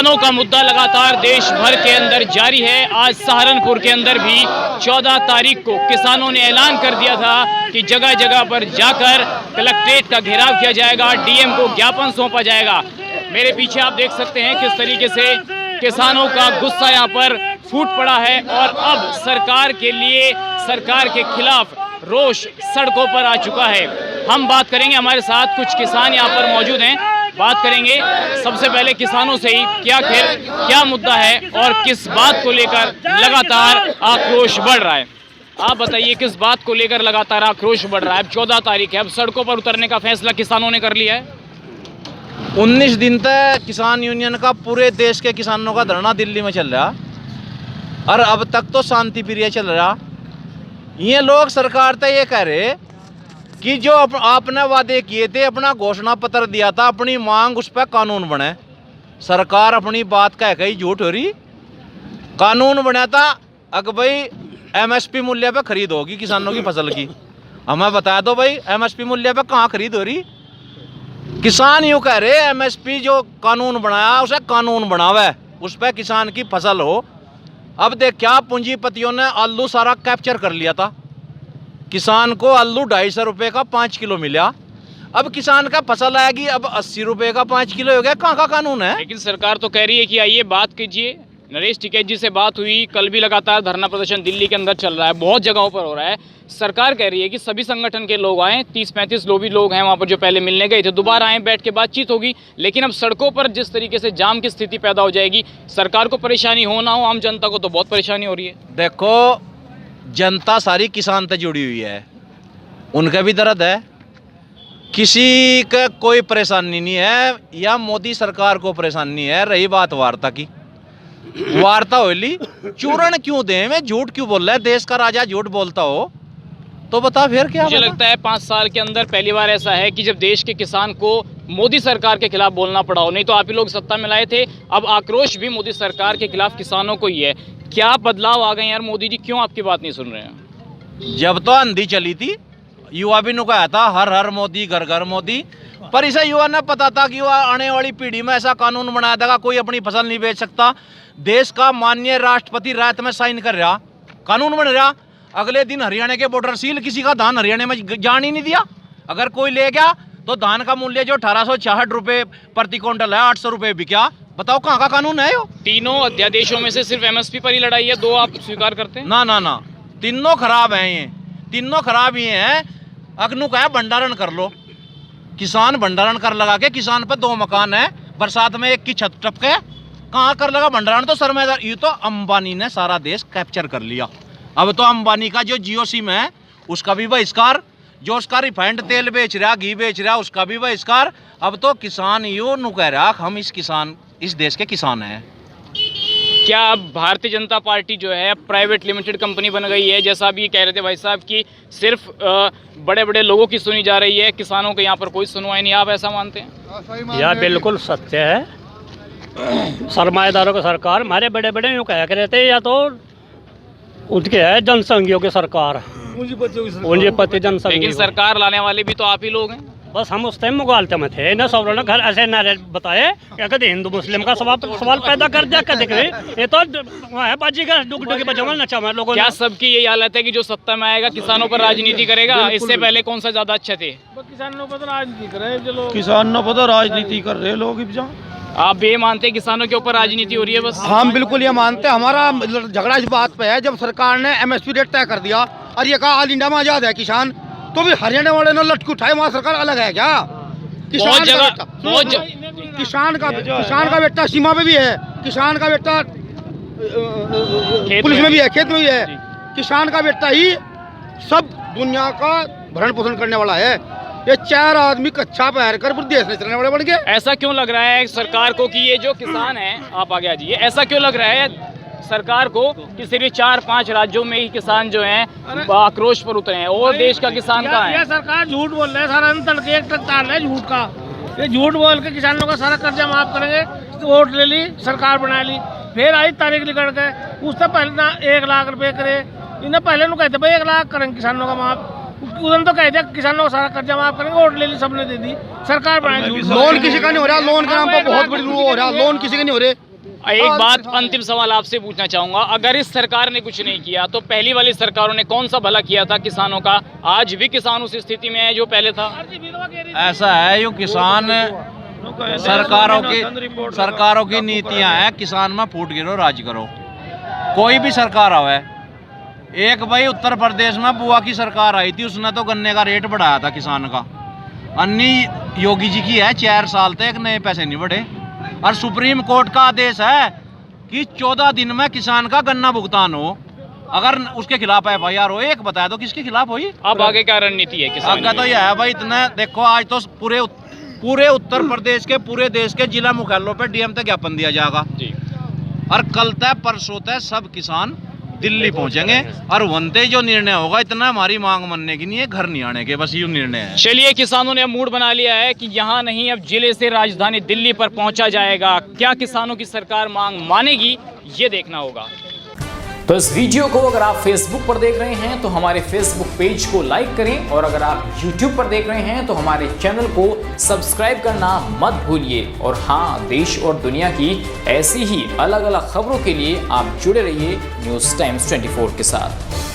किसानों का मुद्दा लगातार देश भर के अंदर जारी है। आज सहारनपुर के अंदर भी 14 तारीख को किसानों ने ऐलान कर दिया था कि जगह जगह पर जाकर कलेक्ट्रेट का घेराव किया जाएगा, डीएम को ज्ञापन सौंपा जाएगा। मेरे पीछे आप देख सकते हैं किस तरीके से किसानों का गुस्सा यहाँ पर फूट पड़ा है और अब सरकार के लिए, सरकार के खिलाफ रोष सड़कों पर आ चुका है। हम बात करेंगे, हमारे साथ कुछ किसान यहाँ पर मौजूद हैं, बात करेंगे सबसे पहले किसानों से ही क्या मुद्दा है और किस बात को लेकर लगातार आक्रोश बढ़ रहा है। आप बताइए किस बात को लेकर लगातार आक्रोश बढ़ रहा है। अब 14 तारीख है, अब सड़कों पर उतरने का फैसला किसानों ने कर लिया है। 19 दिन तक किसान यूनियन का पूरे देश के किसानों का धरना दिल्ली में चल रहा और अब तक तो शांति प्रिय चल रहा। ये लोग सरकार से ये कह रहे कि जो आपने वादे किए थे, अपना घोषणा पत्र दिया था, अपनी मांग उस पर कानून बने। सरकार अपनी बात कह कही झूठ हो रही। कानून बना था अगर भाई एमएसपी मूल्य पे खरीद होगी किसानों की फसल की। हमें बता दो भाई एमएसपी मूल्य पे कहाँ खरीद हो रही। किसान यूँ कह रहे एमएसपी जो कानून बनाया उसे कानून बनावे, उस पर किसान की फसल हो। अब देख क्या पूंजीपतियों ने आलू सारा कैप्चर कर लिया था। किसान को आलू 250 रुपये का 5 किलो मिला। अब किसान का फसल आएगी, अब 80 रुपये का 5 किलो हो गया। कहाँ का कानून है? लेकिन सरकार तो कह रही है कि आइए बात कीजिए। नरेश टिकैत जी से बात हुई, कल भी लगातार धरना प्रदर्शन दिल्ली के अंदर चल रहा है, बहुत जगहों पर हो रहा है। सरकार कह रही है कि सभी संगठन के लोग आएँ, 30-35 लोग हैं वहाँ पर जो पहले मिलने गए थे, दोबारा आएँ, बैठ के बातचीत होगी। लेकिन अब सड़कों पर जिस तरीके से जाम की स्थिति पैदा हो जाएगी, सरकार को परेशानी हो ना हो, आम जनता को तो बहुत परेशानी हो रही है। देखो जनता सारी किसान से जुड़ी हुई है, उनका भी दर्द है, किसी का कोई परेशानी नहीं है या मोदी सरकार को परेशानी है। रही बात वार्ता की, वार्ता होली चूरण क्यों दे, मैं झूठ क्यों बोल रहा है? देश का राजा झूठ बोलता हो तो बता फिर क्या? मुझे लगता है 5 साल के अंदर पहली बार ऐसा है कि जब देश के किसान को मोदी सरकार के खिलाफ बोलना पड़ा हो। नहीं तो आप ही लोग सत्ता में लाए थे, अब आक्रोश भी मोदी सरकार के खिलाफ किसानों को ही है। क्या बदलाव आ गए यार मोदी जी, क्यों आपकी बात नहीं सुन रहे हैं? जब तो आंधी चली थी युवा भी नुकाया था हर हर मोदी घर घर मोदी, पर इसे युवा ने पता था कि वह आने वाली पीढ़ी में ऐसा कानून बनाया था कोई अपनी फसल नहीं बेच सकता। देश का माननीय राष्ट्रपति रात में साइन कर रहा, कानून बन रहा। अगले दिन हरियाणा के बॉर्डर सील, किसी का धान हरियाणा में जान ही नहीं दिया। अगर कोई ले गया तो धान का मूल्य जो 1866 रुपये प्रति क्विंटल है, 800 रुपये बिका। बताओ कहाँ का कानून है? तीनों अध्यादेशों में से सिर्फ एमएसपी पर ही लड़ाई है, 2 आप स्वीकार करते हैं? ना, तीनों खराब हैं। ये तीनों खराब ही हैं। अग्नु का है भंडारण कर लो, किसान भंडारण कर लगा के, किसान पे 2 मकान है, बरसात में एक की छत टपके, कहाँ कर लगा भंडारण? तो सरमाएदार। ये तो अंबानी ने सारा देश कैप्चर कर लिया। अब तो अंबानी का जो जियो सिम है उसका भी बहिष्कार, जो उसका रिफाइंड तेल बेच रहा, घी बेच रहा, उसका भी बहिष्कार। अब तो किसान यूं नु कह रहा हम इस देश के किसान हैं। क्या अब भारतीय जनता पार्टी जो है प्राइवेट लिमिटेड कंपनी बन गई है, जैसा भी कह रहे थे भाई साहब कि सिर्फ बड़े बड़े लोगों की सुनी जा रही है, किसानों के यहाँ पर कोई सुनवाई नहीं, आप ऐसा मानते हैं? यह बिल्कुल सत्य है। सरमाएदारों की सरकार, हमारे बड़े बड़े यूँ कह रहे थे, या तो उनके है जनसंघियों की सरकार, पूंजीपति जनसंघ। लेकिन सरकार लाने वाले भी तो आप ही लोग हैं। बस हम उस टाइम मुगालते में थे ना, सब लोग घर ऐसे नारे बताए क्या कहते हिंदू मुस्लिम का सवाल पैदा कर दिया। कहते ये तो है बाजी का डुग बचावल नचा में लोगों। क्या सबकी यही हालत है कि जो सत्ता में आएगा किसानों पर राजनीति करेगा? इससे पहले कौन सा ज्यादा अच्छे थे? किसानों पर तो राजनीति कर रहे हैं, किसानों पर तो राजनीति कर रहे लोग। आप ये मानते हैं किसानों के ऊपर राजनीति हो रही है? बस हम बिल्कुल ये मानते हैं। हमारा झगड़ा इस बात पे है, जब सरकार ने एमएसपी रेट तय कर दिया और ये कहा ऑल इंडिया में आजाद है किसान, तो भी हरियाणा वाले ने लटकू उठाए, वहाँ सरकार अलग है क्या? किसान का बेटा सीमा पे भी है, किसान का बेटा पुलिस में भी है, खेत में भी है। किसान का बेटा ही सब दुनिया का भरण पोषण करने वाला है। ये 4 आदमी कच्चा पहन कर देश में चलने वाले बन गए। ऐसा क्यों लग रहा है सरकार को कि ये जो किसान है, आप आगे आ जाइए, ऐसा क्यों लग रहा है सरकार को कि सिर्फ 4-5 राज्यों में ही किसान जो हैं आक्रोश पर उतरे हैं और देश का किसान कहाँ है? ये सरकार झूठ बोल रहा है, सारा अंतर एक ताल है झूठ का। ये झूठ बोल के किसानों का सारा कर्जा माफ करेंगे, तो वोट ले ली, सरकार बना ली, फिर आई तारीख निकल गए। उससे पहले ना 1 लाख रुपए करे, इन्हें पहले नु कहते भाई 1 लाख करेंगे किसानों का माफ, उधर तो कहते किसानों का सारा कर्जा माफ करेंगे, वोट ले ली, सबने दे दी, सरकार बनाई। लोन किसी का नहीं हो रहा, लोन के नाम पर बहुत बड़ी हो रहा, लोन किसी का नहीं हो रहे। एक बात अंतिम सवाल आपसे पूछना चाहूंगा, अगर इस सरकार ने कुछ नहीं किया तो पहली वाली सरकारों ने कौन सा भला किया था किसानों का? आज भी किसान उस स्थिति में है जो पहले था? ऐसा है, यो किसान सरकारों की नीतियां हैं, किसान में फूट गिरो राज करो। कोई भी सरकार आवे, एक भाई उत्तर प्रदेश में बुआ की सरकार आई थी, उसने तो गन्ने का रेट बढ़ाया था किसान का। अन्नी योगी जी की है 4 साल तक नए पैसे नहीं बढ़े, और सुप्रीम कोर्ट का आदेश है कि 14 दिन में किसान का गन्ना भुगतान हो। अगर उसके खिलाफ FIR हो, एक बताया तो किसके खिलाफ हुई? अब आगे क्या रणनीति है किसान? आगे तो यह है भाई, इतना देखो आज तो पूरे उत्तर प्रदेश के पूरे देश के जिला मुख्यालयों पर DM तक ज्ञापन दिया जाएगा जी। और कल तक परसों तक सब किसान दिल्ली पहुंचेंगे, और वनते जो निर्णय होगा, इतना हमारी मांग मानने की नहीं है, घर नहीं आने के, बस यूं निर्णय है। चलिए, किसानों ने अब मूड बना लिया है कि यहाँ नहीं, अब जिले से राजधानी दिल्ली पर पहुंचा जाएगा। क्या किसानों की सरकार मांग मानेगी, ये देखना होगा। तो इस वीडियो को अगर आप फेसबुक पर देख रहे हैं तो हमारे फेसबुक पेज को लाइक करें, और अगर आप यूट्यूब पर देख रहे हैं तो हमारे चैनल को सब्सक्राइब करना मत भूलिए। और हाँ, देश और दुनिया की ऐसी ही अलग अलग खबरों के लिए आप जुड़े रहिए न्यूज़ टाइम्स 24 के साथ।